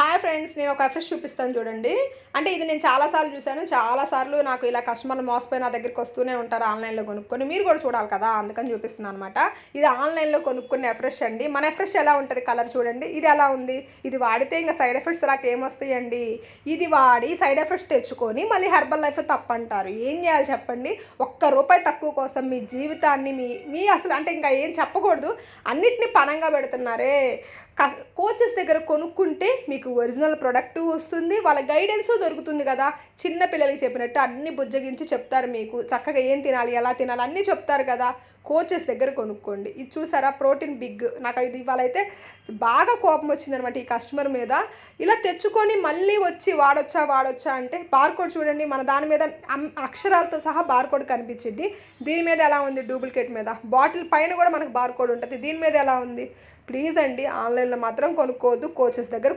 Hi friends, నేను ఒక fresh చూపిస్తాను చూడండి. అంటే ఇది నేను చాలాసార్లు చూశాను. చాలాసార్లు నాకు ఇలా కస్టమర్లు మోసపోయి నా దగ్గరికి వస్తూనే ఉంటారు ఆన్లైన్లో కొనుక్కొని. మీరు కూడా చూడాలి కదా, అందుకని చూపిస్తున్నాను అనమాట. ఇది ఆన్లైన్లో కొనుక్కునే ఫ్రెష్ అండి. మన ఫ్రెష్ ఎలా ఉంటుంది కలర్ చూడండి. ఇది ఎలా ఉంది, ఇది వాడితే ఇంకా సైడ్ ఎఫెక్ట్స్ రాక ఏమొస్తాయండి. ఇది వాడి సైడ్ ఎఫెక్ట్స్ తెచ్చుకొని మళ్ళీ హెర్బల్ లైఫ్ తప్పంటారు. ఏం చేయాలి చెప్పండి? ₹1 తక్కువ కోసం మీ జీవితాన్ని మీ అసలు అంటే ఇంకా ఏం చెప్పకూడదు, అన్నిటినీ పణంగా పెడుతున్నారే. కోచెస్ దగ్గర కొనుక్కుంటే మీకు ఒరిజినల్ ప్రొడక్టు వస్తుంది, వాళ్ళ గైడెన్స్ దొరుకుతుంది కదా. చిన్న పిల్లలకి చెప్పినట్టు అన్ని బుజ్జగించి చెప్తారు, మీకు చక్కగా ఏం తినాలి ఎలా తినాలి అన్నీ చెప్తారు కదా. కోచెస్ దగ్గర కొనుక్కోండి. ఇది చూసారా, ప్రోటీన్ బిగ్. నాకు ఇది ఇవాళైతే బాగా కోపం వచ్చిందనమాట ఈ కస్టమర్ మీద. ఇలా తెచ్చుకొని మళ్ళీ వచ్చి వాడొచ్చా అంటే బార్కోడ్ చూడండి, మన దాని మీద అక్షరాలతో సహా బార్కోడ్ కనిపించింది. దీని మీద ఎలా ఉంది, డూప్లికేట్ మీద. బాటిల్ పైన కూడా మనకు బార్కోడ్ ఉంటుంది, దీని మీద ఎలా ఉంది. ప్లీజ్ అండి, ఆన్లైన్లో మాత్రం కొనుక్కోవద్దు, కోచెస్ దగ్గర